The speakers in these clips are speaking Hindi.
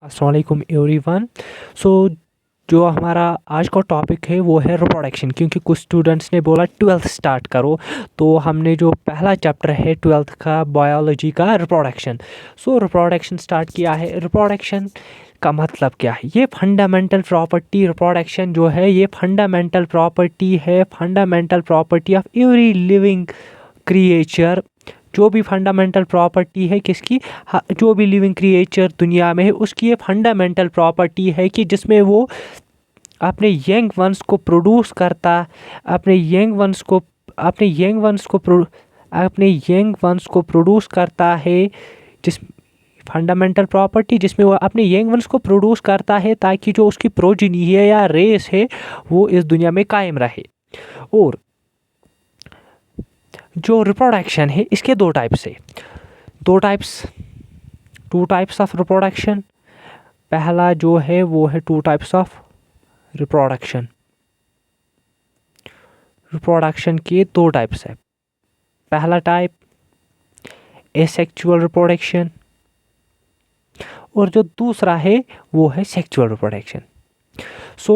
अस्सलाम वालेकुम एवरीवन। सो जो हमारा आज का टॉपिक है वो है रिप्रोडक्शन, क्योंकि कुछ स्टूडेंट्स ने बोला 12th स्टार्ट करो, तो हमने जो पहला चैप्टर है 12th का बायोलॉजी का रिप्रोडक्शन। सो रिप्रोडक्शन स्टार्ट किया है। रिप्रोडक्शन का मतलब क्या है? ये फंडामेंटल प्रॉपर्टी, रिप्रोडक्शन जो है ये फंडामेंटल प्रॉपर्टी है, fundamental property of every living creature. जो भी फंडामेंटल प्रॉपर्टी है किसकी, जो भी लिविंग क्रिएचर दुनिया में है उसकी ये फंडामेंटल प्रॉपर्टी है कि जिसमें वो अपने यंग वंस को प्रोड्यूस करता, अपने यंग वंस को अपने यंग वंस को अपने यंग वंस को प्रोड्यूस करता है। जिस फंडामेंटल प्रॉपर्टी जिसमें वो अपने यंग वंस को प्रोड्यूस करता है ताकि जो उसकी प्रोजिनी है या रेस है वो इस दुनिया में कायम रहे। और जो रिप्रोडक्शन है इसके दो टाइप्स है, टू टाइप्स ऑफ रिप्रोडक्शन। पहला जो है वो है two types of reproduction. Reproduction के दो टाइप्स है। पहला टाइप एसेक्सुअल रिप्रोडक्शन और जो दूसरा है वो है sexual reproduction. So,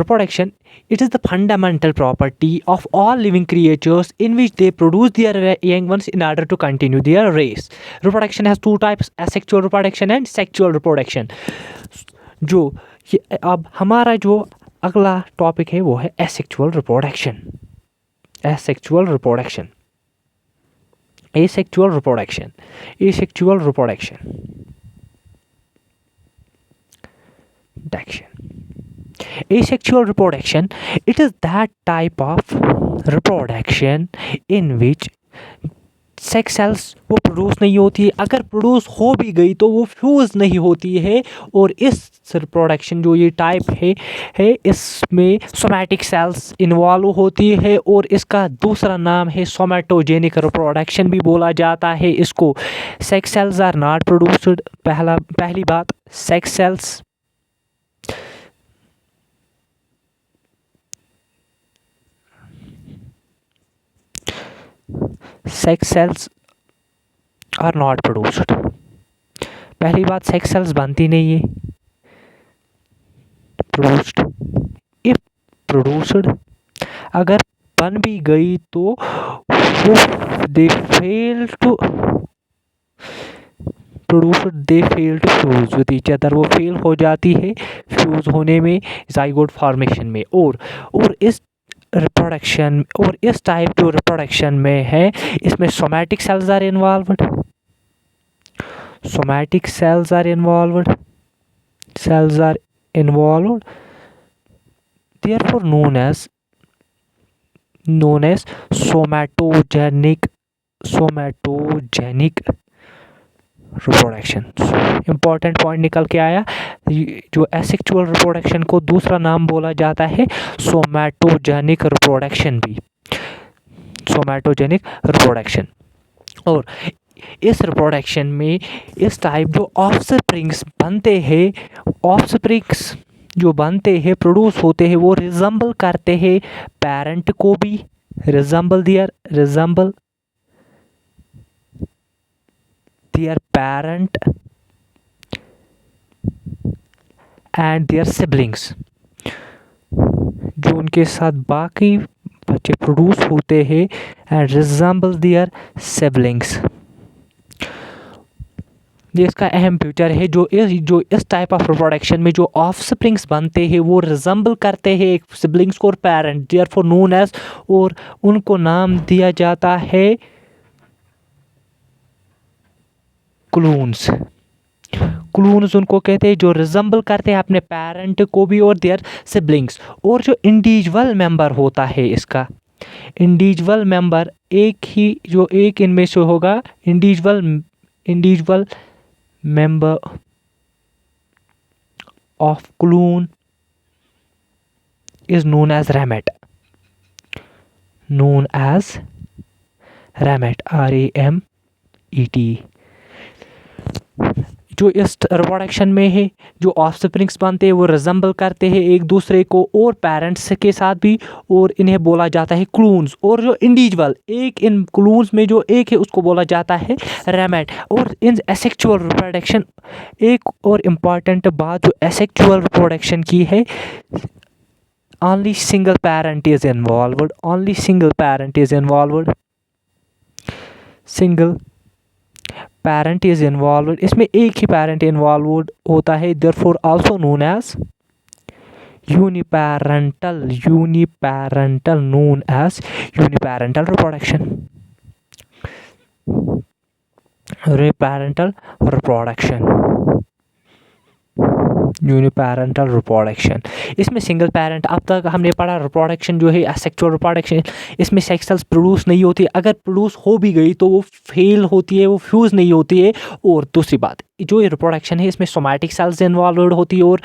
reproduction, it is the fundamental property of all living creatures in which they produce their young ones in order to continue their race. Reproduction has two types, asexual reproduction and sexual reproduction. जो अब हमारा जो अगला टॉपिक है वो है asexual reproduction. Asexual reproduction. Asexual reproduction. Asexual reproduction. Asexual reproduction, it is that type of reproduction in which sex cells वो प्रोड्यूस नहीं होती है, अगर प्रोड्यूस हो भी गई तो वो फ्यूज़ नहीं होती है। और इस रिप्रोडक्शन जो ये टाइप है इसमें सोमैटिक सेल्स इन्वॉल्व होती है और इसका दूसरा नाम है सोमैटोजेनिक रिप्रोडक्शन भी बोला जाता है इसको। Sex cells are not produced. पहली बात, sex cells sex cells are not produced. पहली बात, सेक्स सेल्स बनती नहीं है। प्रोड्यूस्ड, इफ प्रोड्यूस्ड, अगर बन भी गई तो वो they fail to produced, they fail to fuse with each other, वो फेल हो जाती है फ्यूज होने में, जाइगोट फॉर्मेशन में। और इस रिप्रोडक्शन और इस टाइप जो रिप्रोडक्शन में है इसमें somatic cells are involved. Somatic cells are involved, therefore known as somatogenic reproduction. Important point निकल के आया, जो एसेक्सुअल रिप्रोडक्शन को दूसरा नाम बोला जाता है सोमैटोजेनिक रिप्रोडक्शन भी, सोमैटोजेनिक रिप्रोडक्शन। और इस रिप्रोडक्शन में इस टाइप जो ऑफस्प्रिंग्स बनते हैं, ऑफस्प्रिंग्स जो बनते हैं प्रोड्यूस होते हैं वो रिजम्बल करते हैं पेरेंट को भी, resemble their parent and their siblings। जो उनके साथ बाकी बच्चे प्रोड्यूस होते हैं and resemble their siblings। ये इसका अहम फ्यूचर है। जो इस टाइप ऑफ रिप्रोडक्शन में जो ऑफस्प्रिंग्स बनते हैं वो रिजम्बल करते हैं एक सिबलिंग्स को और पेरेंट, देयरफॉर नोन एज, और उनको नाम दिया जाता है क्लून्स। क्लून्स उनको कहते हैं जो रिजम्बल करते हैं अपने पेरेंट को भी और देयर सिबलिंग्स। और जो इंडिविजुअल मेंबर होता है इसका, इंडिविजुअल मेंबर एक इनमें से होगा, individual member of clone is known as ramete, RAMET। जो इस रिप्रोडक्शन में है, जो ऑफस्प्रिंग्स बनते हैं वो रिजेंबल करते हैं एक दूसरे को और पेरेंट्स के साथ भी, और इन्हें बोला जाता है क्लून्स। और जो इंडिविजुअल एक इन क्लून्स में जो एक है उसको बोला जाता है रेमेट। और इन एसेक्सुअल रिप्रोडक्शन एक और इम्पॉर्टेंट बात जो एसेक्सुअल रिप्रोडक्शन की है, only single parent is involved, only single parent is involved, single parent is involved, इसमें एक ही parent involved होता है, therefore also known as uniparental, uniparental, known as uniparental reproduction, uniparental reproduction, uniparental reproduction. इसमें सिंगल पेरेंट, अब तक हमने पढ़ा रिप्रोडक्शन जो है एसेक्सुअल रिप्रोडक्शन, इसमें सेक्स सेल्स प्रोड्यूस नहीं होती, अगर प्रोड्यूस हो भी गई तो वो फेल होती है, वो फ्यूज़ नहीं होती है। और दूसरी बात जो ये रिप्रोडक्शन है इसमें सोमैटिक सेल्स इन्वॉल्व होती है, और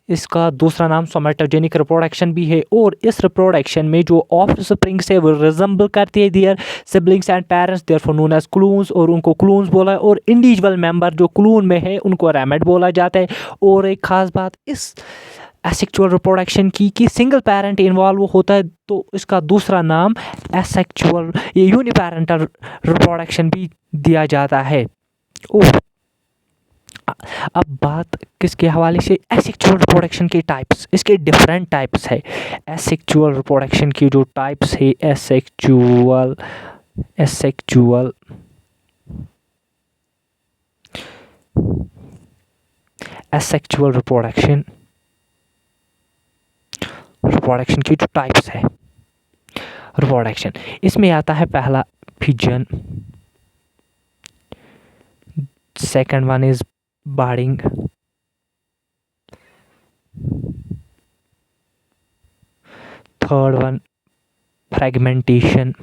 इसका दूसरा नाम सोमैटोजेनिक रिप्रोडक्शन भी है। और इस रिप्रोडक्शन में जो ऑफस्प्रिंग्स है वो रिजेंबल करती है their siblings and parents, therefore known as clones, और उनको क्लून्स बोला है। और इंडिविजुअल मेंबर जो क्लून में है उनको रेमेट बोला जाता है। और एक खास बात इस एसेक्सुअल रिप्रोडक्शन की कि सिंगल पेरेंट इन्वॉल्व होता है, तो इसका दूसरा नाम एसेक्सुअल ये यूनिपेरेंटल रिप्रोडक्शन भी दिया जाता है। और अब बात किसके हवाले से, एसेक्सुअल रिप्रोडक्शन के टाइप्स, इसके डिफरेंट टाइप्स है। एसेक्सुअल रिप्रोडक्शन की जो टाइप्स है, asexual asexual asexual reproduction, reproduction की जो टाइप्स है रिप्रोडक्शन, इसमें आता है पहला fission, second one is budding, third one fragmentation,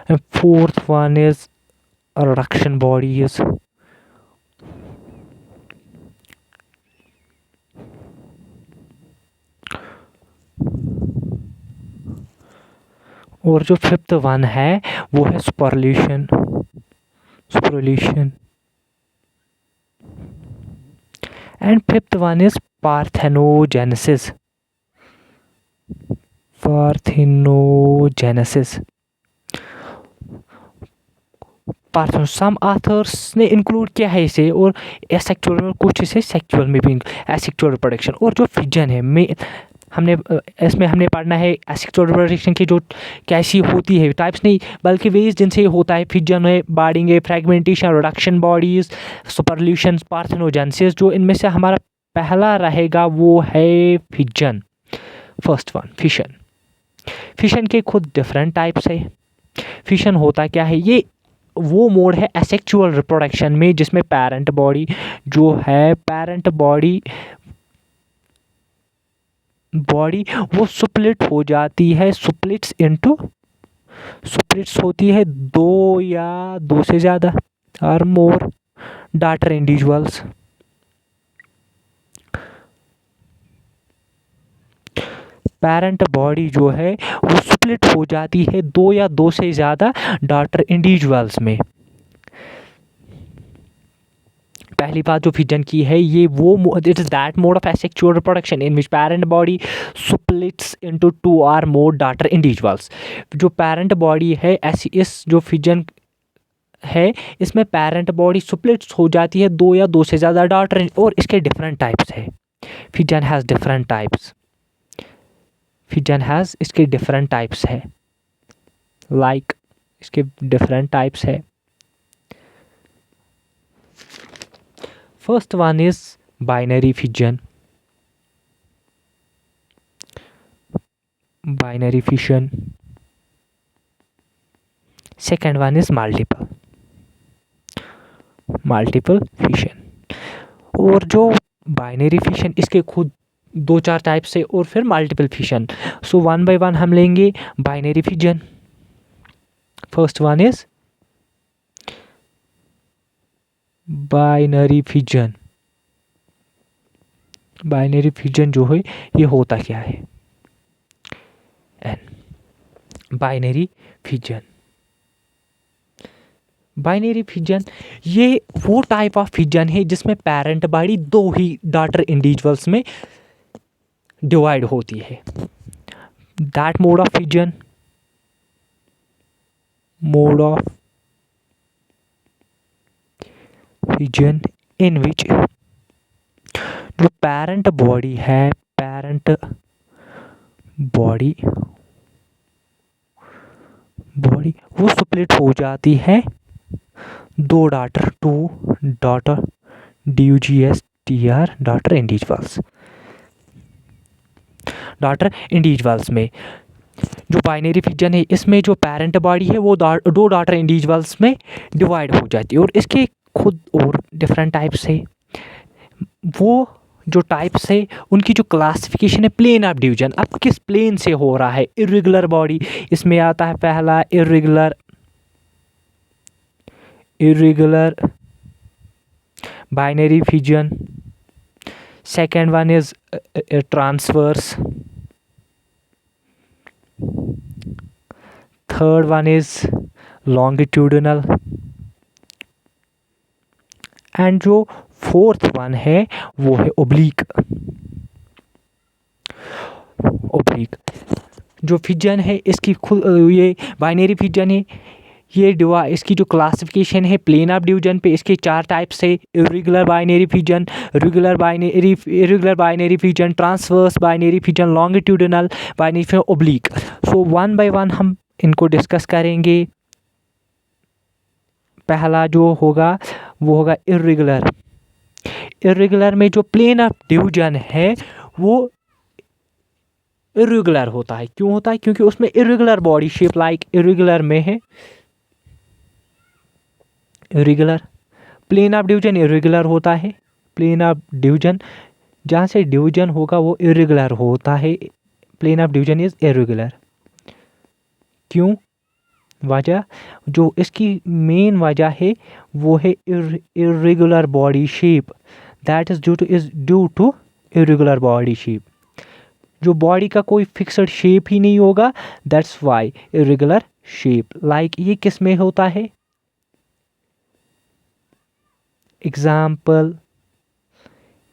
and fourth one is reduction bodies, और जो फिफ्थ वन है वो है sporulation, sporulation, and fifth one is parthenogenesis, parthenogenesis. Some authors ने इंक्लूड किया है इसे, और एसेक्सुअल में कुछ इसे सेक्सुअल में भी, एसेक्सुअल रिप्रोडक्शन। और जो फिजन है हमने इसमें हमने पढ़ना है एसेक्सुअल रिप्रोडक्शन की जो कैसी होती है, टाइप्स नहीं बल्कि वेज जिनसे होता है। फिजन है, बार्डिंग है, फ्रेगमेंटेशन, रिडक्शन बॉडीज, सुपरल्यूशन, पार्थेनोजेनेसिस। जो इनमें से हमारा पहला रहेगा वो है fission, first one fission. Fission के खुद डिफरेंट टाइप्स है। फिशन होता क्या है, ये वो मोड है एसेक्सुअल रिप्रोडक्शन में जिसमें पेरेंट बॉडी जो है, पेरेंट बॉडी वो स्प्लिट हो जाती है, स्प्लिट्स होती है दो या दो से ज़्यादा और मोर डॉटर इंडिविजुअल्स। पेरेंट बॉडी जो है वो स्प्लिट हो जाती है दो या दो से ज़्यादा डॉटर इंडिविजुअल्स में। पहली बात जो फिजन की है ये वो it is that mode of asexual reproduction in which parent body splits into two और मोर डॉटर इंडिविजुअल्स। जो पेरेंट बॉडी है ऐसी, इस जो फिजन है इसमें पेरेंट बॉडी स्प्लिट्स हो जाती है दो या दो से ज़्यादा डॉटर, और इसके डिफरेंट टाइप्स है। Fission has different types, fission has इसके डिफरेंट टाइप्स है, लाइक इसके डिफरेंट टाइप्स है। First one is binary fission. Binary fission. Second one is multiple fission. और जो बाइनरी फिशन इसके खुद दो चार टाइप्स है, और फिर multiple fission. So one by one हम लेंगे। Binary fission, first one is binary fission. Binary fission जो है ये होता क्या है, an binary fission binary fission ये वो टाइप ऑफ फिजन है जिसमें पेरेंट बॉडी दो ही डॉटर इंडिविजुअल्स में डिवाइड होती है। That mode of fission in which जो पेरेंट बॉडी है, पेरेंट बॉडी वो स्प्लिट हो जाती है दो डॉटर, DUGSTR डॉटर इंडिविजुअल्स में। जो बाइनरी फिजन है इसमें जो पेरेंट बॉडी है वो दो डॉटर इंडिविजुअल्स में डिवाइड हो जाती है और इसके खुद और डिफरेंट टाइप्स है। वो जो टाइप्स है उनकी जो क्लासिफिकेशन है प्लेन ऑफ डिवीजन, अब किस प्लेन से हो रहा है। इर्रेगुलर बॉडी इसमें आता है पहला irregular binary fission, second one is transverse, third one is longitudinal and जो फोर्थ वन है वो है ओब्लिक। जो फिजन है इसकी खुद ये बाइनरी फिजन है, ये इसकी जो क्लासिफिकेशन है प्लेन ऑफ डिवीजन पे इसके चार टाइप्स है। Irregular binary fission, irregular binary fission, transverse binary fission, longitudinal binary fission, oblique. So one by one हम इनको डिस्कस करेंगे। पहला जो होगा वो होगा इर्रेगुलर। इर्रेगुलर में जो प्लेन ऑफ डिवीजन है वो इर्रेगुलर होता है। क्यों होता है? क्योंकि उसमें irregular body shape like irregular में है। Irregular plane of division irregular होता है। प्लेन ऑफ डिवीजन जहाँ से डिवीजन होगा वो इर्रेगुलर होता है। Plane of division is irregular. क्यों? वजह जो इसकी मेन वजह है वो है irregular body shape, that is due to irregular body shape. जो बॉडी का कोई फिक्स्ड शेप ही नहीं होगा, that's why irregular shape. Like ये किस में होता है?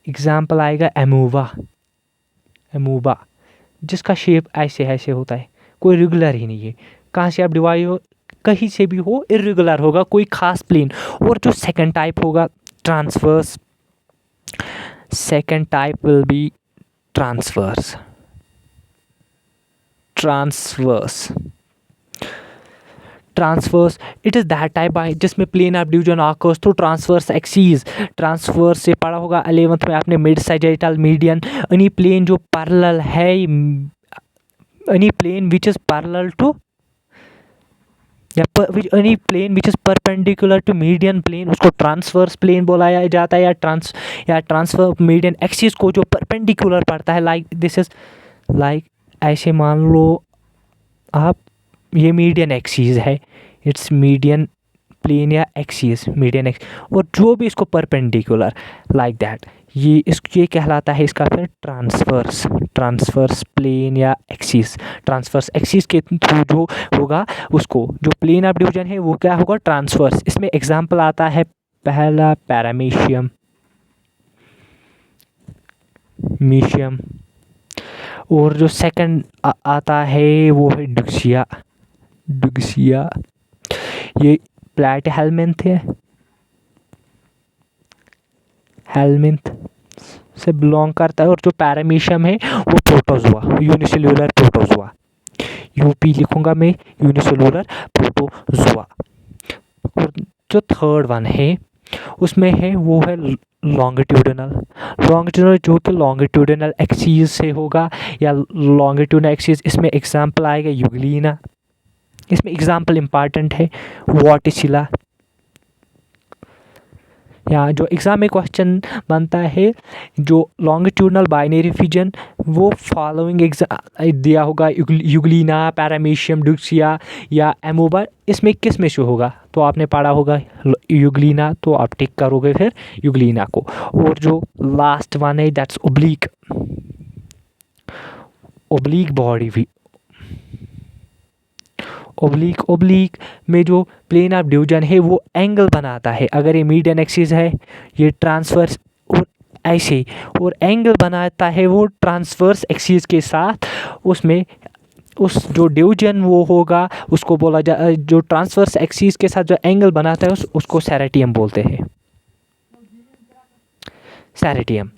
एग्जाम्पल आएगा एमूबा जिसका शेप ऐसे होता है, कोई रेगुलर ही नहीं है। कहाँ से आप डिवाइड हो, कहीं से भी हो, इर्रेगुलर होगा, कोई खास प्लेन। और जो सेकंड टाइप होगा transverse, second type will be transverse. It is that type जिसमें plane of division occurs through transverse axis. Transverse से पढ़ा होगा 11th में आपने mid sagittal median. Any plane जो पैरेलल है, any plane which is parallel to any plane which is perpendicular to median plane, उसको ट्रांसवर्स प्लेन बोला जाता है। या ट्रांसफर मीडियन एक्सिस को जो परपेंडिकुलर पड़ता है, लाइक दिस इज लाइक ऐसे मान लो आप, ये मीडियन एक्सिस है, इट्स मीडियन प्लेन या एक्सिस, मीडियन एक्सिस, और जो भी इसको परपेंडिकुलर लाइक दैट, ये कहलाता है इसका फिर ट्रांसवर्स प्लेन या एक्सिस। ट्रांसवर्स एक्सिस के थ्रू जो होगा उसको जो प्लेन ऑफ डिवीजन है वो क्या होगा? ट्रांसवर्स। इसमें एग्जांपल आता है पहला पैरामीशियम, और जो सेकंड आता है वो है डुक्सिया। ये प्लेट हेलमिंथ से बिलोंग करता है। और जो पैरामीशियम है वो प्रोटोजोआ, यूनिसेल्यूलर प्रोटोजोआ। यूपी लिखूंगा मैं, यूनिसेल्यूलर प्रोटोजोआ। और जो थर्ड वन है उसमें है वो है लॉन्गिट्यूडिनल जो कि लॉन्गिट्यूडिनल एक्सिस से होगा या लॉन्गिट्यूडिनल एक्सिस। इसमें एग्जांपल आएगा यूग्लिना। इसमें एग्जांपल इंपॉर्टेंट है वॉटिसिला। यहाँ जो एग्जाम में क्वेश्चन बनता है, जो लॉन्गिट्यूडिनल बाइनरी फिजन वो फॉलोइंग दिया होगा यूग्लिना, पैरामीशियम, डुक्सिया या एमोबा, इसमें किस में से होगा? तो आपने पढ़ा होगा यूग्लिना, तो आप टिक करोगे फिर यूग्लिना को। और जो लास्ट वन है दैट्स ओब्लिक बॉडी भी, ओब्लिक, ओब्लिक में जो प्लेन ऑफ डिवीजन है वो एंगल बनाता है। अगर ये मीडियन एक्सिस है, ये ट्रांसवर्स और ऐसे, और एंगल बनाता है वो ट्रांसवर्स एक्सिस के साथ। उसमें उस जो डिवीजन वो होगा उसको बोला जो ट्रांसवर्स एक्सिस के साथ जो एंगल बनाता है उसको सेरेटियम बोलते हैं, सेरेटियम।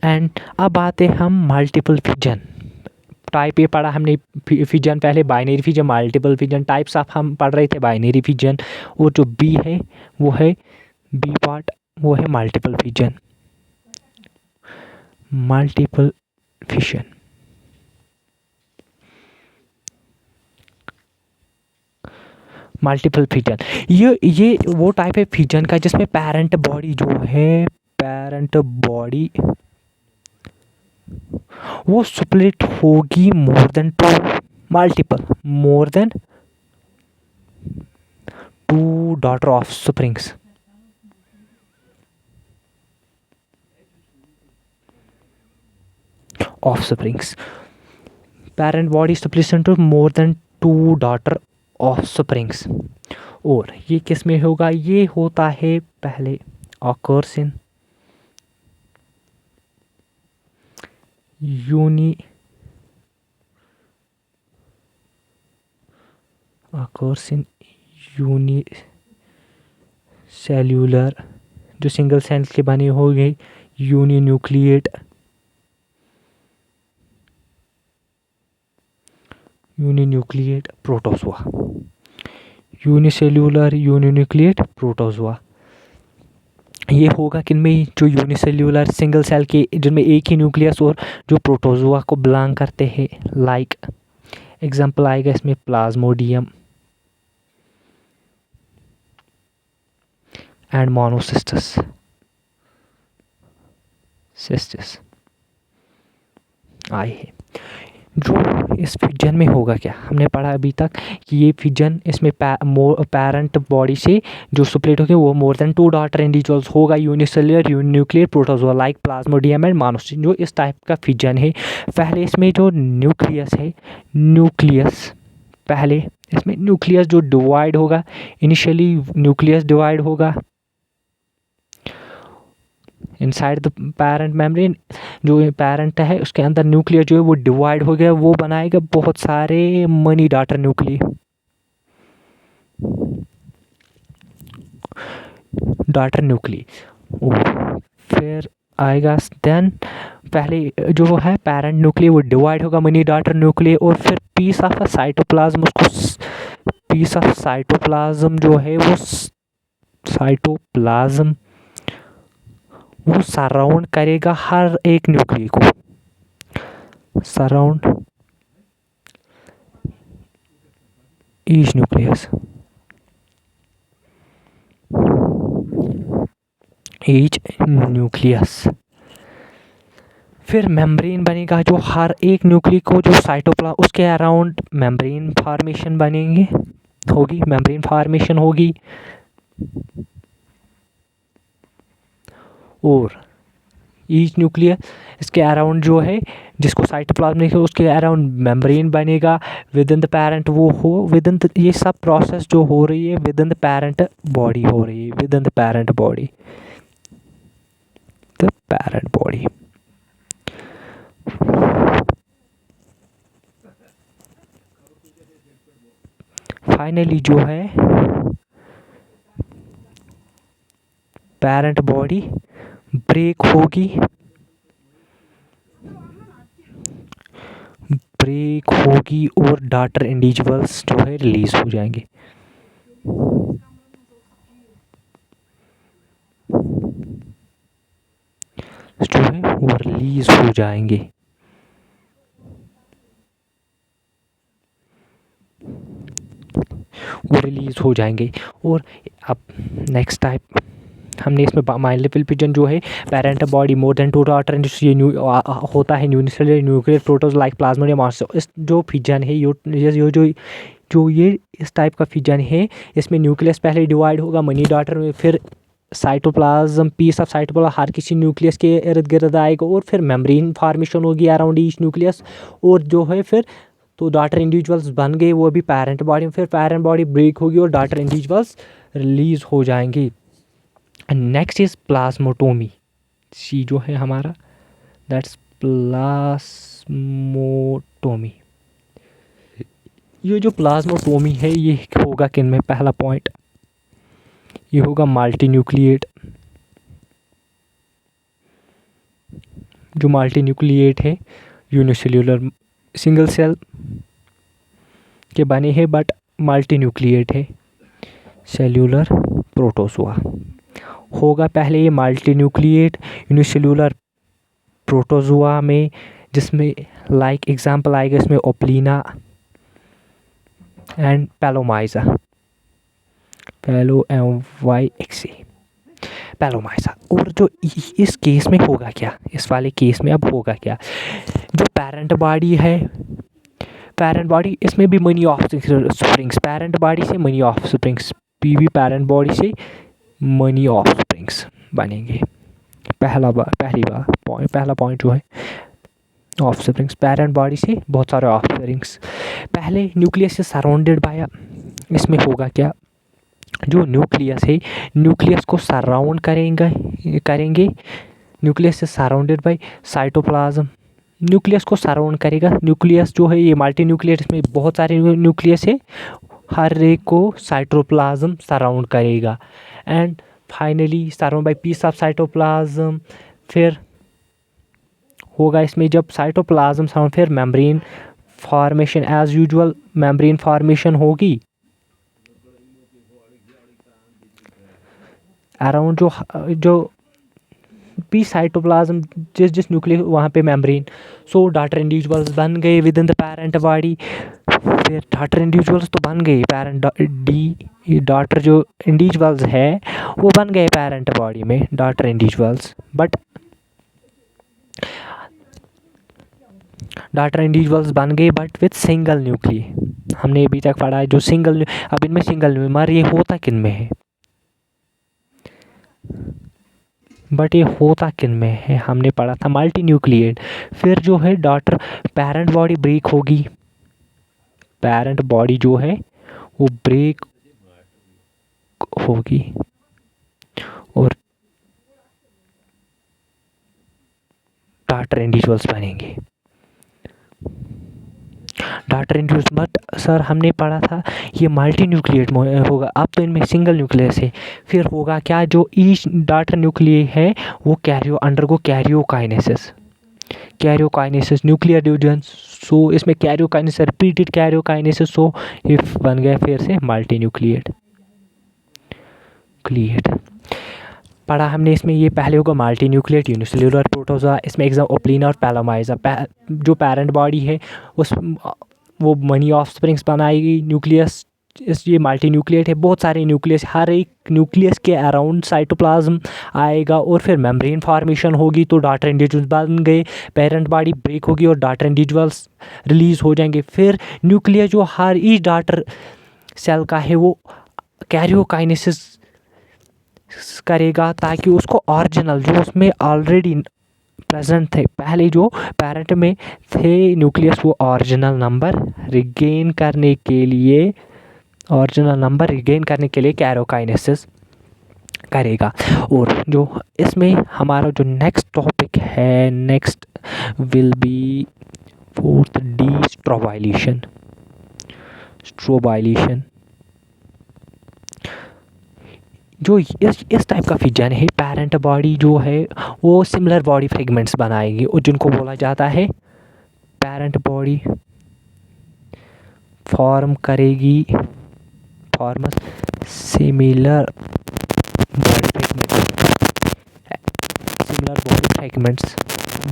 एंड अब आते हम मल्टीपल फिजन टाइप। ये पढ़ा हमने फिजन पहले, binary fission, multiple fission. Types of हम पढ़ रहे थे बाइनरी फिजन, और जो बी है वो है बी पार्ट, वो है multiple fission. Multiple fission multiple fission ये वो टाइप है फिजन का जिसमें पेरेंट बॉडी जो है, पेरेंट बॉडी वो स्प्लिट होगी more than two, multiple more than two daughter offsprings. Offsprings, parent body splits into more than two daughter offsprings. और ये किस में होगा? ये होता है पहले ऑकर्स इन यूनिसेल्यूलर, जो सिंगल सेल के बने हो गए, uninucleate protozoa, unicellular uninucleate protozoa. ये होगा किन में? जो यूनिसेल्यूलर सिंगल सेल के जिनमें एक ही न्यूक्लियस और जो प्रोटोजोआ को बिलोंग करते हैं। लाइक एग्जांपल आएगा इसमें प्लाज्मोडियम एंड मोनोसिस्टस आए हैं। जो इस फिजन में होगा क्या, हमने पढ़ा अभी तक कि ये फिजन इसमें पेरेंट बॉडी से जो स्प्लिट होगी वो more than two daughter individuals होगा, unicellular uninuclear protozoa like plasmodium and monocystis. जो इस टाइप का फिजन है, पहले इसमें जो न्यूक्लियस है, न्यूक्लियस पहले इसमें न्यूक्लियस जो डिवाइड होगा, इनिशियली न्यूक्लियस डिवाइड होगा इनसाइड द पेरेंट मेम्ब्रेन। जो पेरेंट है उसके अंदर न्यूक्लियस जो है वो डिवाइड हो गया, वो बनाएगा बहुत सारे money daughter nucleus, daughter nucleus. फिर आएगा देन पहले जो है पेरेंट न्यूक्लियस वो डिवाइड होगा मनी डॉटर न्यूक्लियस, और फिर पीस ऑफ साइटोप्लाज्म, उसको पीस ऑफ साइटोप्लाज्म जो है वो साइटोप्लाज्म वो सराउंड करेगा हर एक न्यूक्लियस को, surround each nucleus, each nucleus. फिर मेम्ब्रेन बनेगा जो हर एक न्यूक्लियस को जो साइटोप्लाज्म उसके अराउंड मेम्ब्रेन फॉर्मेशन बनेंगे, होगी मेम्ब्रेन फॉर्मेशन होगी। और ईच न्यूक्लियस इसके अराउंड जो है जिसको साइटोप्लाज्म है उसके अराउंड मेम्ब्रेन बनेगा विद इन द पेरेंट, वो हो विद इन ये सब प्रोसेस जो हो रही है with in the parent body हो रही है, with in the parent body, the parent body. Finally जो है पेरेंट बॉडी ब्रेक होगी, और डॉटर इंडिविजुअल्स जो है रिलीज हो जाएंगे। जो है वो रिलीज हो जाएंगे। और अब नेक्स्ट टाइप हमने इसमें मल्टीपल फिजन जो है parent body more than two daughter, ये होता है unicellular nuclear protozoa like plasmodium. इस जो फिजन है ये इस टाइप का फिजन है, इसमें न्यूक्लियस पहले डिवाइड होगा मनी डॉटर में, फिर साइटोप्लाज्म पीस ऑफ साइटोप्लाज्म हर किसी न्यूक्लियस के इर्द गिर्द आएगा, और फिर मेम्ब्रेन फॉर्मेशन होगी अराउंड ईच न्यूक्लियस, और जो है फिर तो डॉटर इंडिविजुअल्स बन गए वो भी पेरेंट बॉडी में, फिर पेरेंट बॉडी ब्रेक होगी और डॉटर इंडिविजुअल्स रिलीज हो जाएंगे। नेक्स्ट इज प्लाज्मोटोमी, सी जो है हमारा दैट्स प्लाज्मोटोमी। ये जो प्लाज्मोटोमी है ये होगा किन में, पहला पॉइंट ये होगा मल्टीन्यूक्लिएट। जो मल्टीन्यूक्लिएट है यूनिसेल्यूलर सिंगल सेल के बने हैं बट मल्टीन्यूक्लिएट है, सेल्यूलर प्रोटोजोआ होगा पहले ये मल्टीन्यूक्लिएट यूनिसेल्यूलर प्रोटोजोआ में, जिसमें लाइक एग्जांपल आएगा इसमें ओप्लिना एंड पैलोमाइजा, पैलोमाइजा पैलोमाइजा। और जो इस केस में होगा क्या, इस वाले केस में अब होगा क्या, जो पेरेंट बॉडी है, पेरेंट बॉडी इसमें भी many offsprings, parent body से मनी ऑफ स्प्रिंग्स, पीवी पेरेंट बॉडी से मनी ऑफ स्प्रिंग्स बनेंगे। पहला पॉइंट जो है ऑफ स्प्रिंग्स, पेरेंट बॉडी से बहुत सारे ऑफ स्प्रिंग्स। पहले न्यूक्लियस से सराउंडेड बाय, इसमें होगा क्या, जो न्यूक्लियस है न्यूक्लियस को सराउंड करेंगे न्यूक्लियस से सराउंडेड बाय साइटोप्लाज्म, न्यूक्लियस को सराउंड करेगा। न्यूक्लियस जो है ये मल्टी न्यूक्लियस, इसमें बहुत सारे न्यूक्लियस है, हर एक को साइटोप्लाज्म सराउंड करेगा। And finally surround by piece of cytoplasm. फिर होगा इसमें जब साइटोप्लाज्म सराउंड, फिर membrane formation, as usual membrane formation होगी अराउंड जो पी साइटोप्लाज्म, जिस न्यूक्लियस वहाँ पे मेम्ब्रेन। सो डॉटर इंडिविजुअल्स बन गए within the parent body. फिर डॉटर इंडिविजुअल्स तो बन गए, पेरेंट डॉटर जो इंडिविजुअल्स है वो बन गए पेरेंट बॉडी में daughter individuals, but daughter individuals बन गए बट विथ सिंगल न्यूक्लिय। हमने अभी तक पढ़ा है जो सिंगल, अब इनमें सिंगल न्यूक्लिय, मगर ये होता किन में है, बट ये होता किन में है, हमने पढ़ा था मल्टी न्यूक्लिएट। फिर जो है डॉटर पेरेंट बॉडी ब्रेक होगी, पेरेंट बॉडी जो है वो ब्रेक होगी और डॉटर इंडिविजुअल्स बनेंगे। डॉटर इंडिविजुअल्स, बट सर हमने पढ़ा था ये मल्टी न्यूक्लिएट होगा, अब तो इनमें सिंगल न्यूक्लियस है। फिर होगा क्या, जो ईच डॉटर न्यूक्लिय है वो अंडरगो कैरियोकाइनेसिस, न्यूक्लियर डिवीजन। सो इसमें karyokinesis, repeated karyokinesis, so if बन गया फिर से मल्टी न्यूक्लिएट पढ़ा हमने। इसमें ये पहले होगा मल्टी न्यूक्लिएट यूनिसेल्यूलर प्रोटोजोआ, इसमें एग्जाम ओप्लिना और पैलोमाइजा। जो पेरेंट बॉडी है उस वो मनी ऑफ स्प्रिंग्स बनाएगी, न्यूक्लियस ये मल्टी न्यूक्लिएट है, बहुत सारे न्यूक्लियस, हर एक न्यूक्लियस के अराउंड साइटोप्लाज्म आएगा और फिर मेम्ब्रेन फॉर्मेशन होगी। तो डॉटर इंडिविजुअल्स बन गए, पेरेंट बॉडी ब्रेक होगी और डॉटर इंडिविजुअल्स रिलीज हो जाएंगे। फिर न्यूक्लियस जो हर ईच डॉटर सेल का है वो कैरियोकाइनेसिस करेगा ताकि उसको ओरिजिनल जो उसमें ऑलरेडी प्रेजेंट थे, पहले जो पेरेंट में थे न्यूक्लियस, वो ओरिजिनल नंबर रिगेन करने के लिए कैरियोकाइनेसिस करेगा। और जो इसमें हमारा जो नेक्स्ट टॉपिक है, next will be fourth the strobilation. जो इस टाइप का फिजन है, पेरेंट बॉडी जो है वो सिमिलर बॉडी फ्रेगमेंट्स बनाएगी और जिनको बोला जाता है पेरेंट बॉडी फॉर्म करेगी, फॉर्मस सिमिलर बॉडी फ्रेगमेंट्स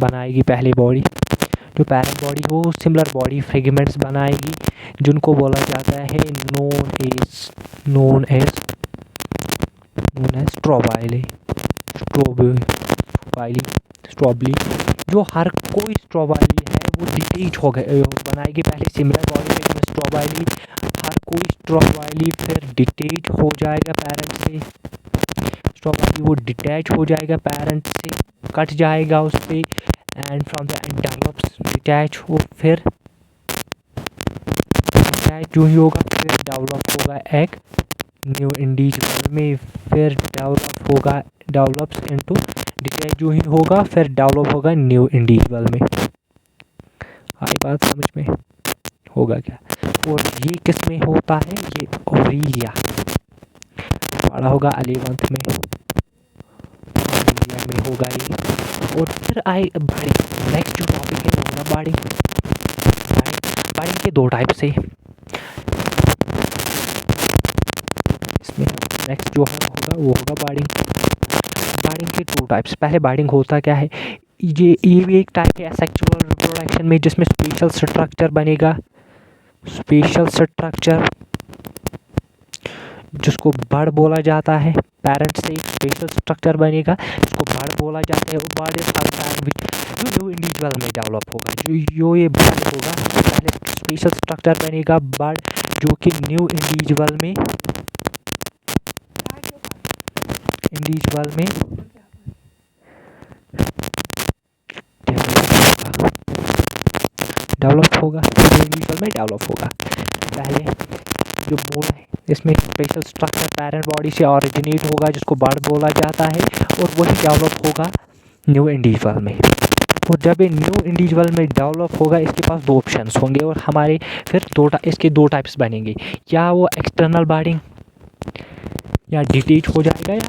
बनाएगी पहले बॉडी। जो पेरेंट बॉडी हो सिमिलर बॉडी फ्रेगमेंट्स बनाएगी जिनको बोला जाता है नोन एज स्ट्रोबाइली। जो हर कोई स्ट्रोबाइली है वो डिटेच हो गए बनाएगी पहले सिमिलर बॉडी फ्रेगमेंट स्ट्रोबाइली, हर कोई स्ट्रोबाइली फिर डिटेच हो जाएगा पेरेंट से, स्ट्रोबाइली वो डिटैच हो जाएगा पेरेंट से, कट जाएगा उस पर and from the end develops detach हो, फिर डिटैच जो ही होगा फिर डेवलप होगा एक न्यू इंडिविजुअल में, फिर डेवलप्स इनटू डिटैच जो ही होगा फिर डेवलप होगा न्यू इंडिविजुअल में। आई बात समझ में? होगा क्या? और ये किस में होता है? ये ओरिलिया पढ़ा होगा 11th में, ओरिलिया में होगा ये। और फिर आए बाड़ी। नेक्स्ट जो टॉपिक है वो होगा बाड़ी। बाड़ी के दो टाइप्स है इसमें। नेक्स्ट जो होगा वो होगा बाडिंग। बाडिंग के दो टाइप्स। पहले बाडिंग होता क्या है? ये भी एक टाइप है सेक्सुअल रिप्रोडक्शन में जिसमें स्पेशल स्ट्रक्चर बनेगा, स्पेशल स्ट्रक्चर जिसको बड बोला जाता है। पेरेंट से स्पेशल स्ट्रक्चर बनेगा जिसको बड बोला जाता है। वो बड इज जो न्यू इंडिविजुअल में डेवलप होगा। जो ये बड होगा पहले स्पेशल स्ट्रक्चर बनेगा बड जो कि न्यू इंडिविजुअल में डेवलप होगा। पहले जो बोला है इसमें स्पेशल स्ट्रक्चर पेरेंट बॉडी से ऑरिजिनेट होगा जिसको बड बोला जाता है और वही डेवलप होगा न्यू इंडिविजुअल में। और जब ये न्यू इंडिविजुअल में डेवलप होगा इसके पास दो ऑप्शंस होंगे और हमारे फिर इसके दो टाइप्स बनेंगे, या वो एक्सटर्नल बाडिंग या डिटैच हो जाएगा या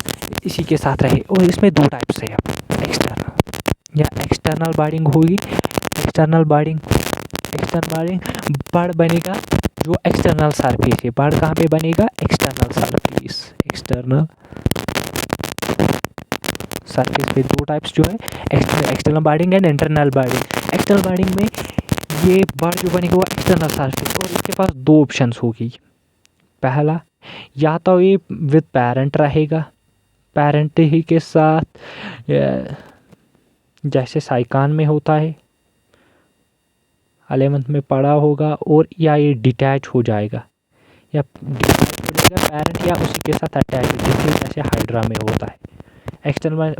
इसी के साथ रहे। और इसमें दो टाइप्स है एक्सटर्नल बाडिंग होगी। एक्सटर्नल बाडिंग बड बनेगा जो एक्सटर्नल सरफेस है। बड कहाँ पे बनेगा? एक्सटर्नल सरफेस पे। दो टाइप्स जो है एक्सटर्नल बाडिंग एंड इंटरनल बाडिंग। एक्सटर्नल बाडिंग में ये बड जो बनेगा वो एक्सटर्नल सरफेस और इसके पास दो ऑप्शंस होगी। पहला, या तो ये विद पेरेंट रहेगा, पेरेंट ही के साथ जैसे साइकान में होता है 11th में पढ़ा होगा। और या ये डिटैच हो जाएगा पेरेंट या उसी के साथ अटैच हो जाएगा जैसे हाइड्रा में होता है। एक्सटर्नल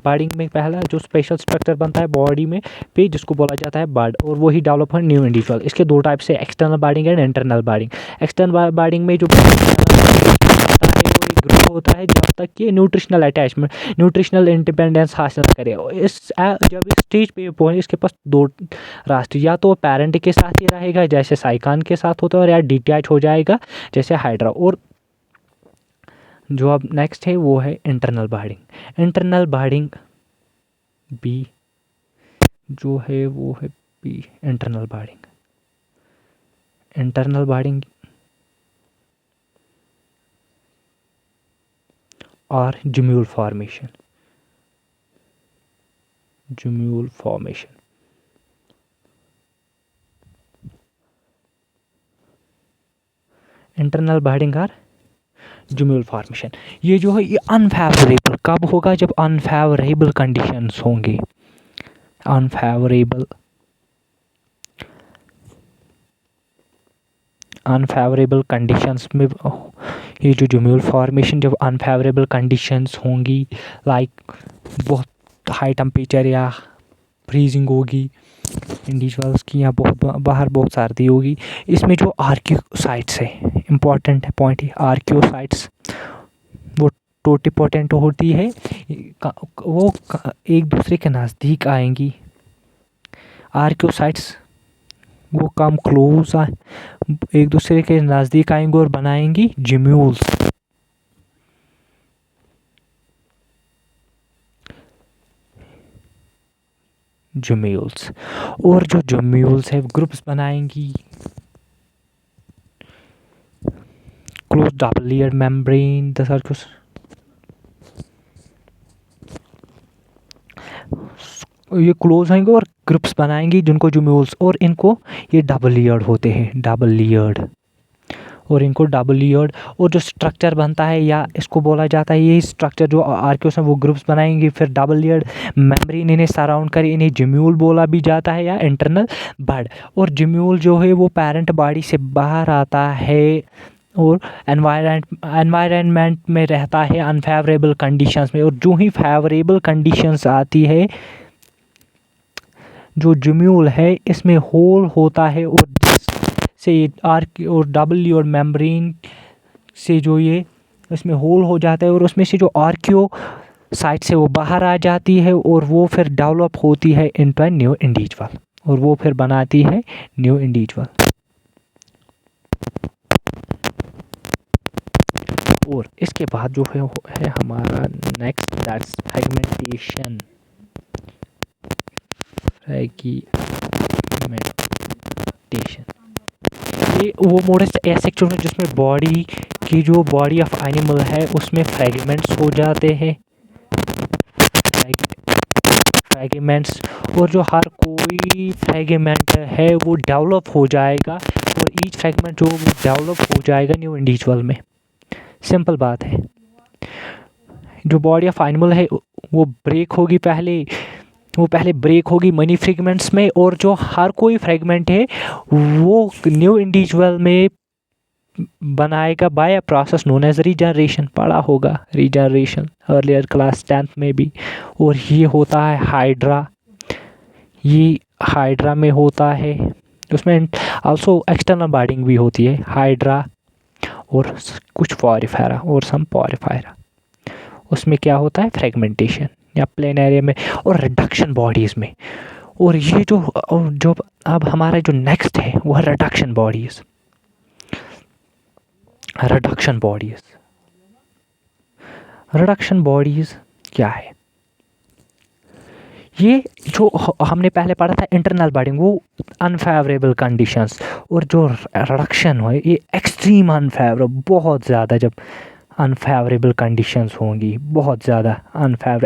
बाडिंग में पहला जो स्पेशल स्ट्रक्चर बनता है बॉडी में पे जिसको बोला जाता है बड और वही डेवलप है न्यू इंडिविजुअल। इसके दो टाइप से एक्सटर्नल बाडिंग एंड इंटरनल बाडिंग। एक्सटर्नल बाडिंग में जो ग्रो होता है जब तक कि न्यूट्रिशनल इंडिपेंडेंस हासिल करे। जब इस स्टेज पे पहुंचे इसके पास दो रास्ते, या तो पेरेंट के साथ ही रहेगा जैसे साइकान के साथ होता है और या डिटैच हो जाएगा जैसे हाइड्रा। और जो अब नेक्स्ट है वो है इंटरनल बाडिंग बी जो है वो है बी। इंटरनल बाडिंग और ज्यूम्यूल फॉर्मेशन। इंटरनल बाडिंग और ज्यूम्यूल फॉर्मेशन ये जो है ये अनफेवरेबल कब होगा? जब अनफेवरेबल कंडीशंस होंगे। अनफेवरेबल कंडीशंस में ये जो ज्यूम्यूल फॉर्मेशन जब अनफेवरेबल कंडीशंस होंगी लाइक बहुत हाई टेम्परेचर या फ्रीजिंग होगी इंडिविजुअल्स की, या बाहर बहुत सर्दी होगी, इसमें जो आर्कियोसाइट्स है इम्पॉर्टेंट है पॉइंट है। आर्कियोसाइट्स वो टोटिपोटेंट होती है, वो एक दूसरे के नज़दीक आएंगी। आर्कियोसाइट्स वो कम क्लोज एक दूसरे के नज़दीक आएंगे और बनाएंगी ज्यूम्यूल्स। और जो ज्यूम्यूल्स है ग्रुप्स बनाएंगी क्लोज डबल लेयर्ड मेम्ब्रेन ये क्लोज होंगे और ग्रुप्स बनाएंगी जिनको ज्यूम्यूल्स, और इनको ये डबल लेयर्ड होते हैं और इनको डबल लेयर्ड और जो स्ट्रक्चर बनता है या इसको बोला जाता है यही स्ट्रक्चर जो आर्कियोस हैं वो ग्रुप्स बनाएंगे फिर डबल लेयर्ड मेम्ब्रेन इन्हें सराउंड करे, इन्हें ज्यूम्यूल बोला भी जाता है या इंटरनल बड। और ज्यूम्यूल जो है वो पेरेंट बॉडी से बाहर आता है और एनवायरनमेंट में रहता है अनफेवरेबल कंडीशंस में। और जो ही फेवरेबल कंडीशंस आती है जो ज्यूम्यूल है इसमें होल होता है और से ये और डबल और मेम्ब्रेन से जो ये इसमें होल हो जाता है और उसमें से जो आर्कियो साइट से वो बाहर आ जाती है और वो फिर डेवलप होती है इनटू अ न्यू इंडिविजुअल और वो फिर बनाती है न्यू इंडिविजुअल। और इसके बाद जो है हमारा नेक्स्ट दैट्स फ्रेगमेंटेशन। ये वो मोड है एसेक्सुअल जिसमें बॉडी की जो बॉडी ऑफ एनिमल है उसमें फ्रेगमेंट्स हो जाते हैं, फ्रेगमेंट्स, और जो हर कोई फ्रेगमेंट है वो डेवलप हो जाएगा और ईच फ्रेगमेंट जो वो डेवलप हो जाएगा न्यू इंडिविजुअल में। सिंपल बात है। जो बॉडी ऑफ एनिमल है वो ब्रेक होगी पहले ब्रेक होगी मनी फ्रेगमेंट्स में, और जो हर कोई फ्रेगमेंट है वो न्यू इंडिविजुअल में बनाएगा by a process known as regeneration. पढ़ा होगा रीजनरेशन अर्लियर क्लास 10th में भी। और ये होता है हाइड्रा, ये हाइड्रा में होता है, उसमें आल्सो एक्सटर्नल बॉडिंग भी होती है हाइड्रा और कुछ पॉरीफेरा और सम पॉरीफेरा। उसमें क्या होता है फ्रेगमेंटेशन या प्लेनेरिया में और रिडक्शन बॉडीज़ में। और ये जो अब हमारा जो नेक्स्ट है वो है रिडक्शन बॉडीज़। रिडक्शन बॉडीज़ क्या है? ये जो हमने पहले पढ़ा था इंटरनल बॉडिंग वो अनफेवरेबल कंडीशंस, और जो रिडक्शन हो ये एक्सट्रीम अनफेवरेबल, बहुत ज़्यादा जब अनफेवरेबल कंडीशंस होंगी, बहुत ज़्यादा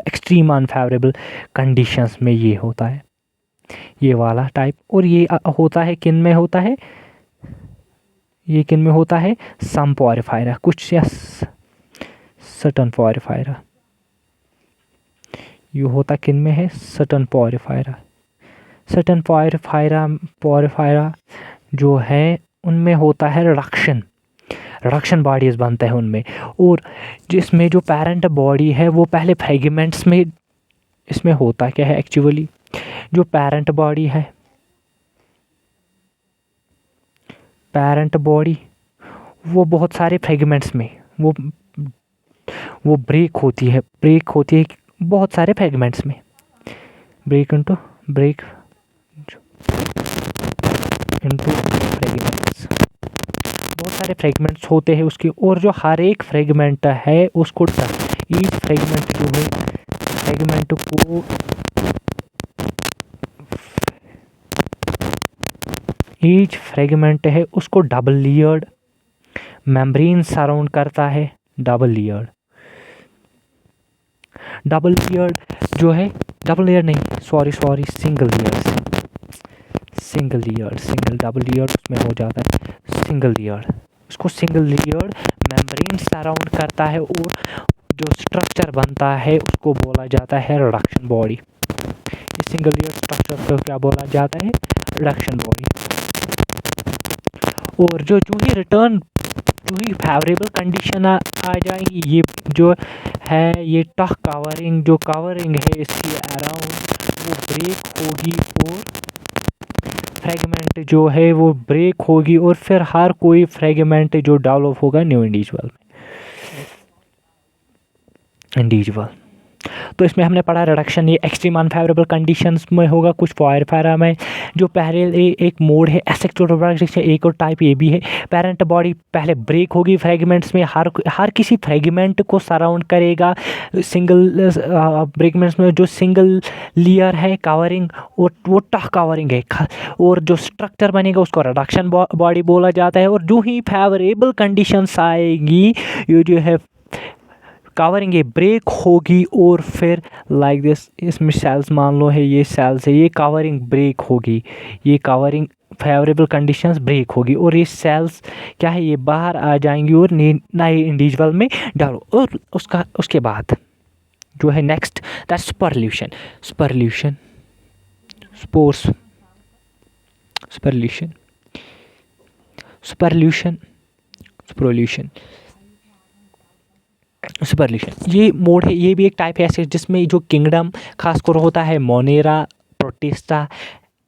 एक्सट्रीम अनफेवरेबल कंडीशंस में ये होता है ये वाला टाइप। और ये होता है किन में होता है? ये किन में होता है? सम पॉरीफेरा, कुछ या सर्टेन पॉरीफेरा। ये होता किन में है? Certain Porifera. सर्टेन पॉरीफेरा जो है उनमें होता है रिडक्शन बॉडीज़ बनते हैं उनमें। और जिसमें जो पेरेंट बॉडी है वो पहले फ्रेगमेंट्स में, इसमें होता क्या है एक्चुअली, जो पेरेंट बॉडी है, पेरेंट बॉडी वो बहुत सारे फ्रेगमेंट्स में वो ब्रेक होती है बहुत सारे फ्रेगमेंट्स में, ब्रेक इनटू फ्रेगमेंट्स, बहुत सारे फ्रेगमेंट्स होते हैं उसके। और जो हर एक फ्रेगमेंट है उसको ईच फ्रेगमेंट जो है फ्रेगमेंट को ईच फ्रेगमेंट है उसको डबल लेयर्ड मेम्ब्रेन सराउंड करता है। डबल लेयर्ड जो है, डबल लेयर नहीं, sorry single layer, double layer उसमें हो जाता है सिंगल लेयर। उसको सिंगल लेयर्ड मेम्ब्रेन सराउंड करता है और जो स्ट्रक्चर बनता है उसको बोला जाता है रिडक्शन बॉडी। इस सिंगल लेयर स्ट्रक्चर को क्या बोला जाता है? Reduction body. और जो ही फेवरेबल कंडीशन आ जाएंगी, ये जो है ये टफ कवरिंग है इसके अराउंड वो ब्रेक होगी और फ्रेगमेंट जो है वो ब्रेक होगी और फिर हर कोई फ्रेगमेंट जो डेवलप होगा न्यू इंडिविजुअल। तो इसमें हमने पढ़ा रिडक्शन ये एक्सट्रीम अनफेवरेबल कंडीशंस में होगा, कुछ पॉरीफेरा में। जो पहले एक मोड है एसेक्सुअल रिप्रोडक्शन, एक और टाइप ये भी है। पेरेंट बॉडी पहले ब्रेक होगी फ्रेगमेंट्स में, हर किसी फ्रेगमेंट को सराउंड करेगा सिंगल फ्रेगमेंट्स में। जो सिंगल लेयर है कवरिंग और वो टफ कवरिंग है, और जो स्ट्रक्चर बनेगा उसको रिडक्शन बॉडी बोला जाता है। और जो ही फेवरेबल कंडीशंस आएगी ये जो है कवरिंग ये ब्रेक होगी और फिर लाइक दिस, इसमें सेल्स मान लो है, ये सेल्स है, ये कवरिंग ब्रेक होगी, ये कवरिंग फेवरेबल कंडीशंस ब्रेक होगी और ये सेल्स क्या है ये बाहर आ जाएंगी और नए इंडिविजुअल में डालो। और उसके बाद जो है नेक्स्ट दैट्स सुपरल्यूशन। ये मोड है, ये भी एक टाइप है ऐसे जिसमें जो किंगडम खासकर होता है मोनेरा, प्रोटिस्टा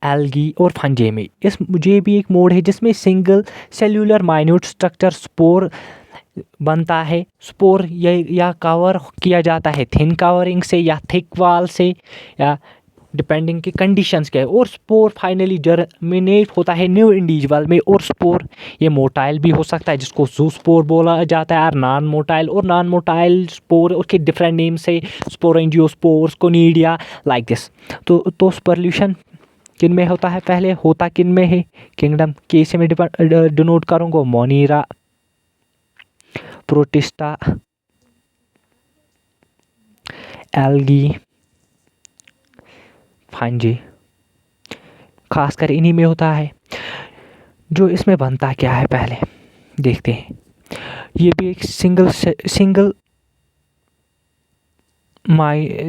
एल्गी और फंजे में। इस ये भी एक मोड है जिसमें single cellular minute structure spore बनता है। स्पोर या कवर किया जाता है थिन कवरिंग से या थिक वाल से, या डिपेंडिंग की कंडीशंस क्या है। और स्पोर फाइनली जर्मिनेट होता है न्यू इंडिविजुअल में। और स्पोर ये मोटाइल भी हो सकता है जिसको जू स्पोर बोला जाता है, और नॉन मोटाइल। और नॉन मोटाइल स्पोर उसके डिफरेंट नेम से स्पोरेंजियोस्पोर्स, कोनिडिया, लाइक दिस। तो स्पर्ल्यूशन किन में होता है, पहले होता किन में है, किंगडम के से मैं डिनोट करूँगा, मोनीरा, प्रोटिस्टा, एल्गी, फंजी, खासकर इन्हीं में होता है। जो इसमें बनता क्या है पहले देखते हैं। ये भी एक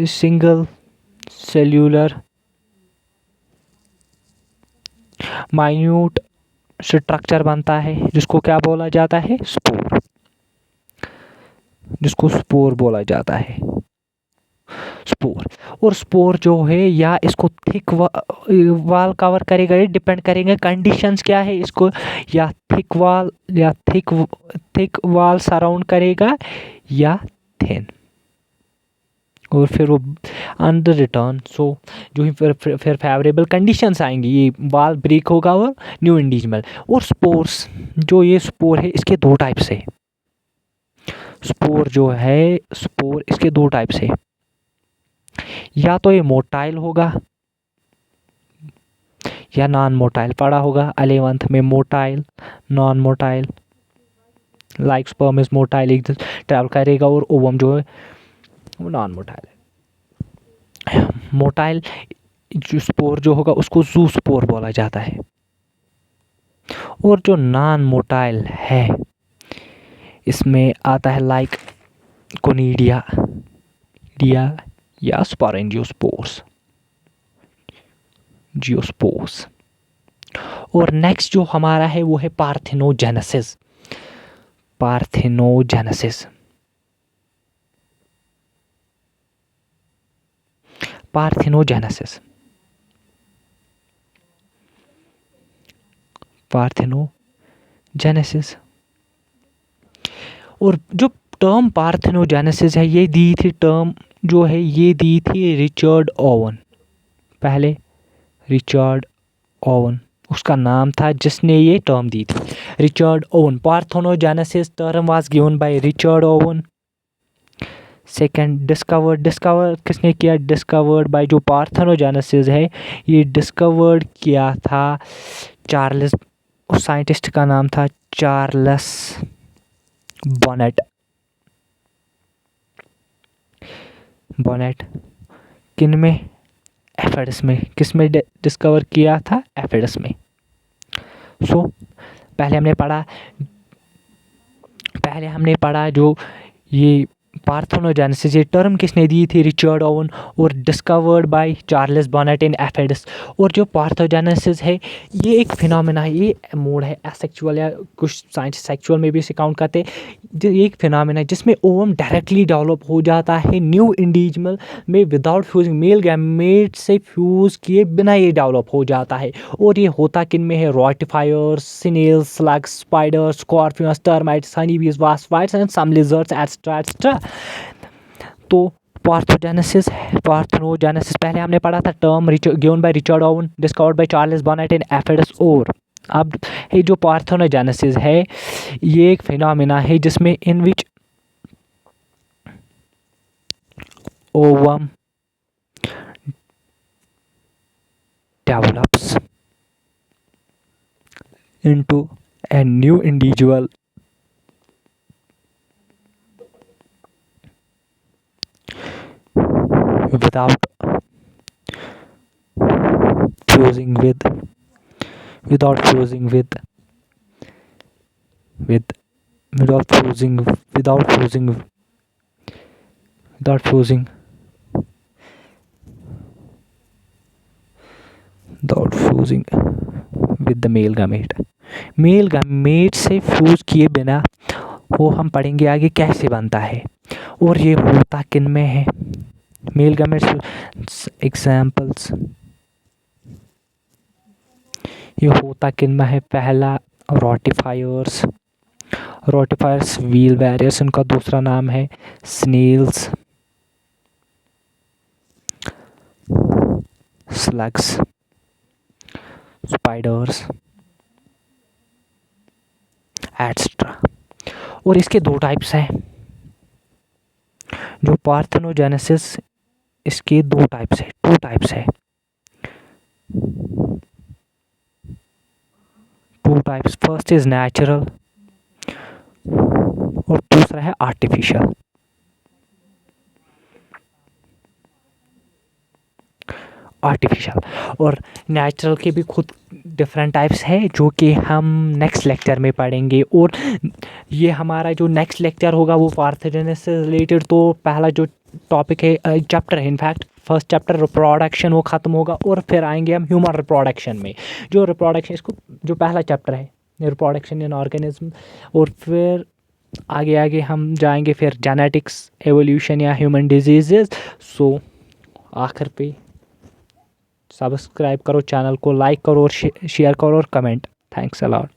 सिंगल सेल्यूलर माइन्यूट स्ट्रक्चर बनता है जिसको क्या बोला जाता है, स्पोर, जिसको स्पोर बोला जाता है, स्पोर। और स्पोर जो है या इसको थिक वाल कवर करेगा, ये डिपेंड करेंगे कंडीशंस क्या है इसको, या थिक वाल या थिक वाल सराउंड करेगा या थिन। और फिर वो अंडर रिटर्न जो ही फिर फेवरेबल कंडीशंस आएंगी, ये वाल ब्रेक होगा और न्यू इंडिविजुअल। और स्पोर्स, जो ये स्पोर है इसके दो टाइप्स है। स्पोर जो है, स्पोर इसके दो टाइप्स है, या तो ये मोटाइल होगा या नॉन मोटाइल। पढ़ा होगा 11th में, motile, non motile. Like sperm is motile, एक ट्रैवल करेगा, और ओवम जो है वो नॉन मोटाइल है। मोटाइल जो स्पोर जो होगा उसको जू स्पोर बोला जाता है। और जो नॉन मोटाइल है इसमें आता है लाइक कोनिडिया या स्पोरेंजियोस्पोर्स, जियोस्पोर्स। और नेक्स्ट जो हमारा है वो है पार्थेनोजेनेसिस। Parthenogenesis parthenogenesis parthenogenesis. और जो टर्म पार्थेनोजेनेसिस है, ये दी थी टर्म जो है, ये दी थी रिचर्ड ओवन। पहले रिचर्ड ओवन उसका नाम था जिसने ये टर्म दी थी, Richard oven. Parthenogenesis term was given by Richard oven. Second, discover किसने किया, डिस्कवर्ड बाय, जो पार्थेनोजेनेसिस है ये डिस्कवर्ड किया था चार्ल्स, उस साइंटिस्ट का नाम था चार्ल्स बॉनेट। किन में, एफिड्स में। किस में डिस्कवर किया था, एफिड्स में। पहले हमने पढ़ा जो ये पार्थेनोजेनेसिस, ये टर्म किसने दी थी, रिचर्ड ओवन, और discovered by Charles Bonnet in aphids. और जो पार्थेनोजेनेसिस है ये एक फिनोमेना है, ये मोड है एसेक्सुअल, या कुछ साइंस सेक्सुअल में भी इसे काउंट करते हैं। ये एक फिनोमेना है जिसमें ओवम डायरेक्टली डेवलप हो जाता है न्यू इंडिविजुअल में विदाउट फ्यूजिंग, मेल गैमेट से फ्यूज किए बिना ये डेवलप हो जाता है। और ये होता किन में है, rotifers, snails, slugs, spiders, scorpions, termites, honey bees, wasp and some lizards etcetera. तो पार्थेनोजेनेसिस पहले हमने पढ़ा था term given by Richard Owen, discovered by Charles Bonnet in aphids. और अब ये जो पार्थेनोजेनेसिस है ये एक फिनोमेना है जिसमें in which ovum develops into a new individual without fusing with without fusing with without fusing without fusing without fusing without fusing with the male gamete से फ्यूज किए बिना वो हम पढ़ेंगे आगे कैसे बनता है और ये होता किन में है। मेल गैमेट्स एग्जाम्पल्स ये होता किन में है? पहला रोटिफायर्स, रोटिफायर्स व्हील बैरियर्स, उनका दूसरा नाम है स्नेल्स, स्लग्स, स्पाइडर्स एट्सेट्रा। और इसके दो टाइप्स हैं। जो पार्थेनोजेनेसिस, इसके दो टाइप्स है, टू टाइप्स है, two types. First is natural और दूसरा है आर्टिफिशियल। आर्टिफिशियल और नेचुरल के भी खुद डिफरेंट टाइप्स है, जो कि हम नेक्स्ट लेक्चर में पढ़ेंगे। और ये हमारा जो नेक्स्ट लेक्चर होगा वो पार्थेनोजेनेसिस से रिलेटेड। तो पहला जो टॉपिक है, चैप्टर है इनफैक्ट, फर्स्ट चैप्टर रिप्रोडक्शन, वो ख़त्म होगा और फिर आएंगे हम ह्यूमन रिप्रोडक्शन में। जो रिप्रोडक्शन, इसको जो पहला चैप्टर है रिप्रोडक्शन इन ऑर्गेनिज्म, और फिर आगे आगे हम जाएंगे फिर जेनेटिक्स, एवोल्यूशन या ह्यूमन डिजीजेस। सो आखिर पे सब्सक्राइब करो चैनल को, लाइक करो और शेयर करो और कमेंट। Thanks a lot.